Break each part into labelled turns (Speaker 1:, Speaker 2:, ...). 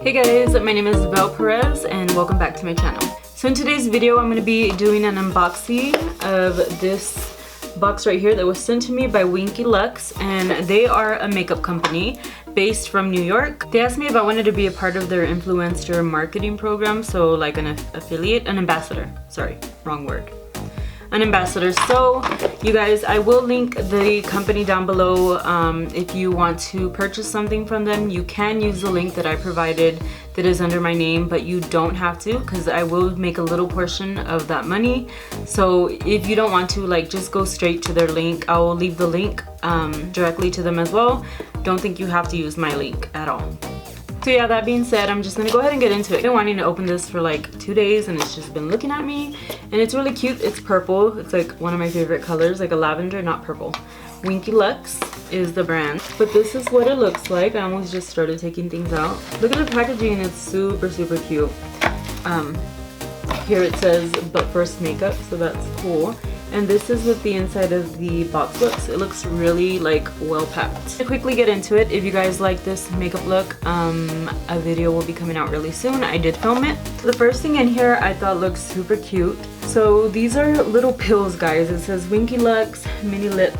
Speaker 1: Hey guys, my name is Vel Perez and welcome back to my channel. So in today's video I'm going to be doing an unboxing of this box right here that was sent to me by WINKY LUX, and they are a makeup company based from New York. They asked me if I wanted to be a part of their influencer marketing program, so like an affiliate, an ambassador, sorry, wrong word. An ambassador. So you guys, I will link the company down below. If you want to purchase something from them, you can use the link that I provided that is under my name, but you don't have to, because I will make a little portion of that money. So if you don't want to, like, just go straight to their link. I will leave the link directly to them as well. Don't think you have to use my link at all. So yeah, that being said, I'm just gonna go ahead and get into it. I've been wanting to open this for like 2 days and it's just been looking at me, and it's really cute. It's purple. It's like one of my favorite colors, like a lavender, not purple. WINKY LUX is the brand, but this is what it looks like. I almost just started taking things out. Look at the packaging. It's super cute. Here it says but first makeup, so that's cool. And this is what the inside of the box looks. It looks really like well packed. To quickly get into it, if you guys like this makeup look, a video will be coming out really soon. I did film it. The first thing in here I thought looked super cute. So these are little pills, guys. It says WINKY LUX mini lip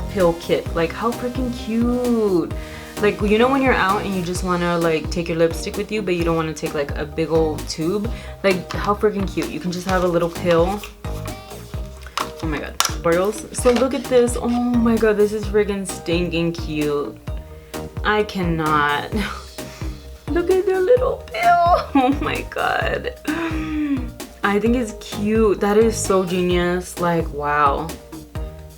Speaker 1: pill kit. Like, how freaking cute. Like, you know when you're out and you just want to like take your lipstick with you, but you don't want to take like a big old tube? Like, how freaking cute. You can just have a little pill. Oh my god, tutorials. So look at this. Oh my god, this is friggin' stinking cute. I cannot. Look at the little pill. Oh my god. I think it's cute. That is so genius. Like, wow.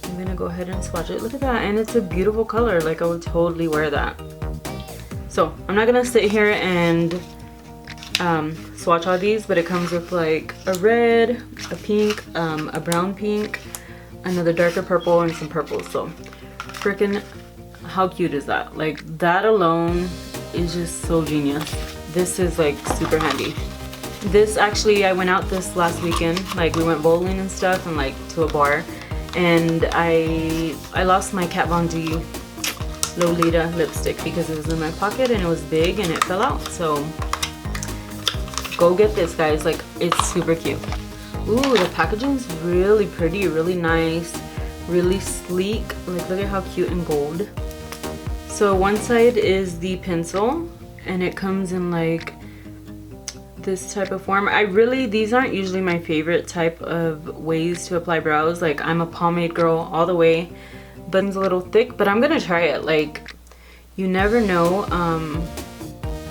Speaker 1: I'm gonna go ahead and swatch it. Look at that. And it's a beautiful color. Like, I would totally wear that. So I'm not gonna sit here and swatch all these, but it comes with like a red, a pink, a brown pink, another darker purple, and some purples. So freaking how cute is that? Like, that alone is just so genius. This is like super handy. This actually, I went out this last weekend, like we went bowling and stuff, and like to a bar, and I lost my Kat Von D Lolita lipstick because it was in my pocket and it was big and it fell out. So go get this, guys. Like, it's super cute. Ooh, the packaging's really pretty, really nice, really sleek. Like, look at how cute and gold. So one side is the pencil, and it comes in like this type of form. These aren't usually my favorite type of ways to apply brows. Like, I'm a pomade girl all the way, but it's a little thick, but I'm gonna try it. Like, you never know.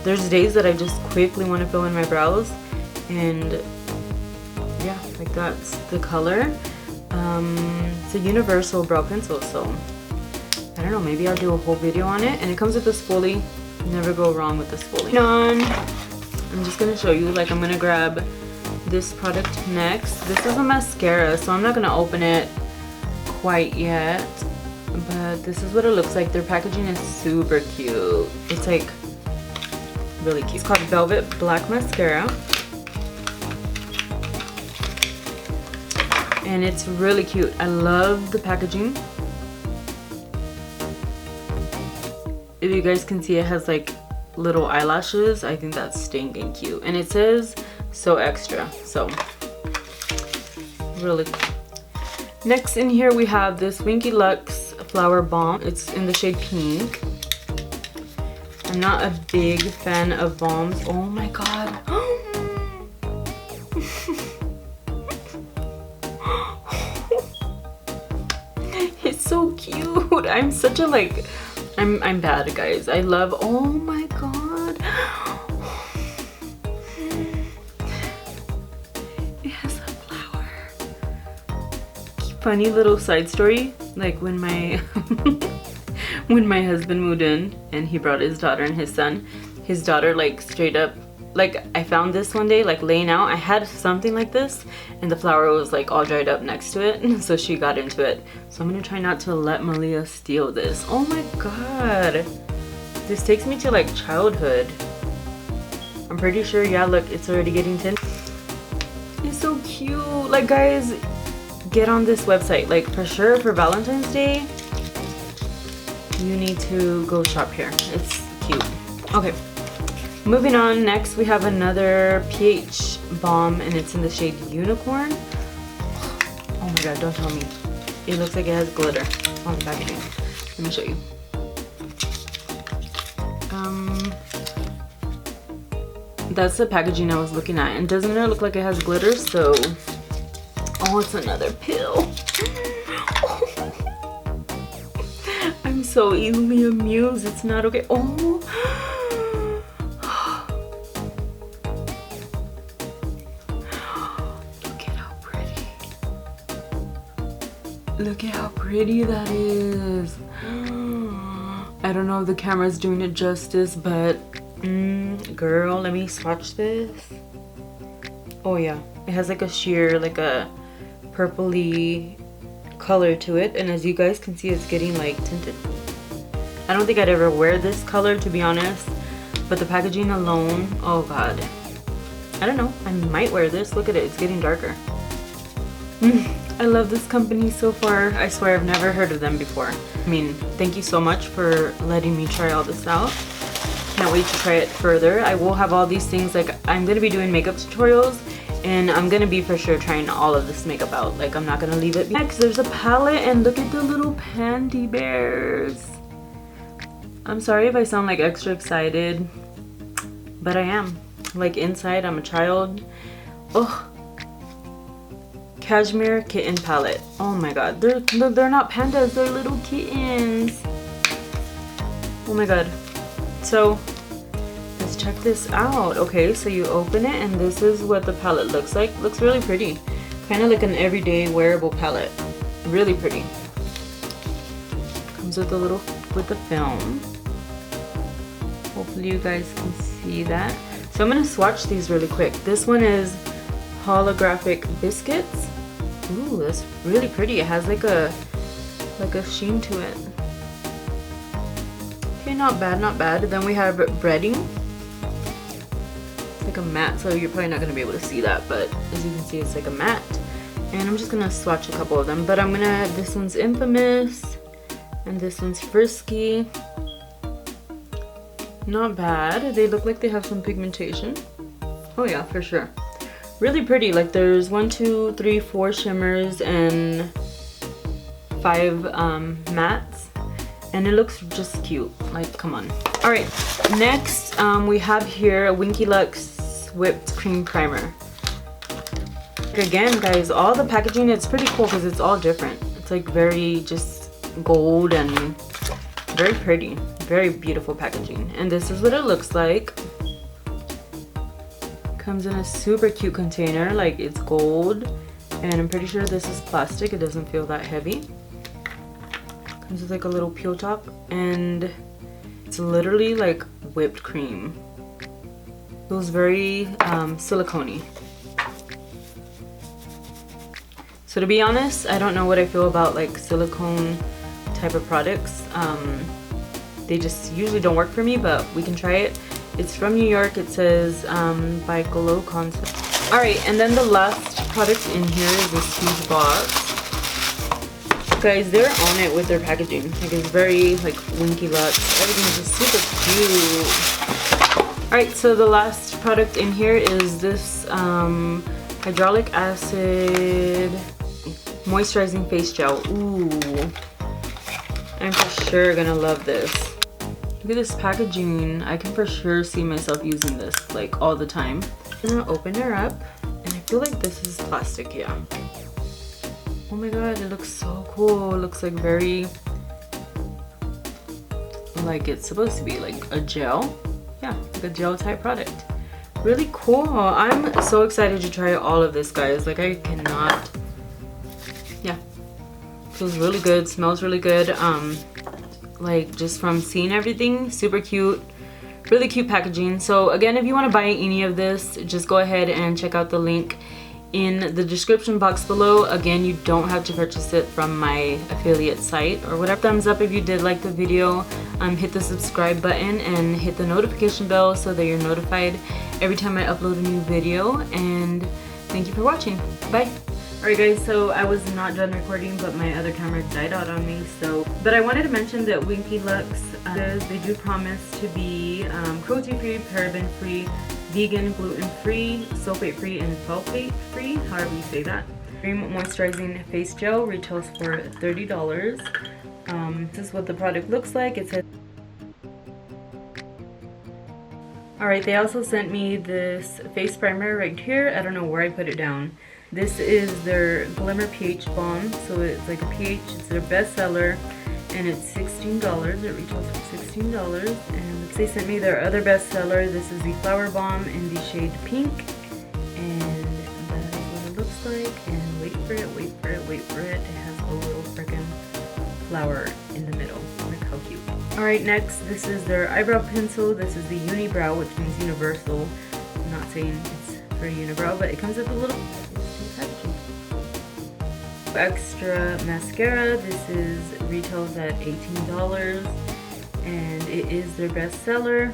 Speaker 1: There's days that I just quickly want to fill in my brows, and yeah, like that's the color. It's a universal brow pencil, so I don't know, maybe I'll do a whole video on it. And it comes with a spoolie. Never go wrong with the spoolie. I'm just gonna show you. Like, I'm gonna grab this product next. This is a mascara, so I'm not gonna open it quite yet, but this is what it looks like. Their packaging is super cute. It's like really cute. It's called Velvet Black Mascara, and it's really cute. I love the packaging. If you guys can see, it has like little eyelashes. I think that's stinking cute, and it says so extra, so really cool. Next in here we have this WINKY LUX Flower Balm. It's in the shade pink. I'm not a big fan of balms. Oh my god. It's so cute. I'm such a like, I'm bad, guys. I love, oh my god. It has a flower. Funny little side story. Like, when my when my husband moved in and he brought his daughter and his son, his daughter like straight up, like, I found this one day like laying out. I had something like this and the flower was like all dried up next to it, so she got into it. So I'm gonna try not to let Malia steal this. Oh my god, this takes me to like childhood. I'm pretty sure, yeah, look, it's already getting thin. It's so cute. Like, guys, get on this website. Like, for sure, for Valentine's Day, you need to go shop here. It's cute. Okay, Moving on, next we have another pH balm, and it's in the shade Unicorn. Oh my god, don't tell me. It looks like it has glitter on the packaging. Let me show you. That's the packaging I was looking at, and doesn't it look like it has glitter? So, oh, it's another pill. I'm so easily amused. It's not okay. Oh. Look at how pretty that is. I don't know if the camera's doing it justice, but girl, let me swatch this. Oh yeah, it has like a sheer, like a purpley color to it, and as you guys can see, it's getting like tinted. I don't think I'd ever wear this color, to be honest, but the packaging alone, oh god. I don't know, I might wear this. Look at it, it's getting darker. I love this company so far. I swear I've never heard of them before. I mean, thank you so much for letting me try all this out. Can't wait to try it further. I will have all these things, like I'm gonna be doing makeup tutorials, and I'm gonna be for sure trying all of this makeup out. Like I'm not gonna leave it. Next, there's a palette, and look at the little panty bears. I'm sorry if I sound like extra excited, but I am. Like inside, I'm a child. Oh. Cashmere kitten palette. Oh my god, they're not pandas, they're little kittens. Oh my god. So let's check this out. Okay, so you open it, and this is what the palette looks like. Looks really pretty, kind of like an everyday wearable palette. Really pretty. Comes with the film. Hopefully you guys can see that. So I'm gonna swatch these really quick. This one is Holographic Biscuits. Ooh, that's really pretty. It has like a sheen to it. Okay, not bad, not bad. Then we have Breading. It's like a matte, so you're probably not gonna be able to see that, but as you can see, it's like a matte. And I'm just gonna swatch a couple of them, but this one's Infamous, and this one's Frisky. Not bad. They look like they have some pigmentation. Oh yeah, for sure. Really pretty. Like there's 1, 2, 3, 4 shimmers and 5 mattes, and it looks just cute. Like, come on. All right, next we have here a WINKY LUX whipped cream primer. Again, guys, all the packaging, it's pretty cool because it's all different. It's like very just gold and very pretty, very beautiful packaging. And this is what it looks like. Comes in a super cute container, like it's gold, and I'm pretty sure this is plastic. It doesn't feel that heavy. Comes with like a little peel top, and it's literally like whipped cream. Feels very silicone-y. So to be honest, I don't know what I feel about like silicone type of products. They just usually don't work for me, but we can try it. It's from New York. It says by Glow Concept. Alright, and then the last product in here is this huge box. Guys, they're on it with their packaging. Like it's very like WINKY LUX. Everything's just super cute. Alright, so the last product in here is this hyaluronic acid moisturizing face gel. Ooh, I'm for sure gonna love this. Look at this packaging. I can for sure see myself using this like all the time. I'm gonna open her up, and I feel like this is plastic, yeah. Oh my god, it looks so cool. It looks like very, like it's supposed to be like a gel. Yeah, like a gel type product. Really cool. I'm so excited to try all of this, guys. Like I cannot, yeah. Feels really good, smells really good. Like just from seeing everything, super cute, really cute packaging. So again, if you want to buy any of this, just go ahead and check out the link in the description box below. Again, you don't have to purchase it from my affiliate site or whatever. Thumbs up if you did like the video. Hit the subscribe button and hit the notification bell so that you're notified every time I upload a new video. And thank you for watching. Bye. Alright guys, so I was not done recording, but my other camera died out on me, but I wanted to mention that Winky Lux, they do promise to be cruelty-free, paraben-free, vegan, gluten-free, sulfate-free, and sulfate-free, however you say that. Cream moisturizing face gel retails for $30. This is what the product looks like. It says. Alright, they also sent me this face primer right here. I don't know where I put it down. This is their Glimmer pH Balm. So it's like a pH, it's their best seller. And it's $16. It retails for $16. And they sent me their other bestseller. This is the Flower Balm in the shade Pink. And that is what it looks like. And wait for it, wait for it, wait for it. It has a little freaking flower in the middle. Look how cute. Alright, next, this is their eyebrow pencil. This is the Unibrow, which means universal. I'm not saying it's for unibrow, but it comes with a little extra mascara. This is retails at $18 and it is their best seller.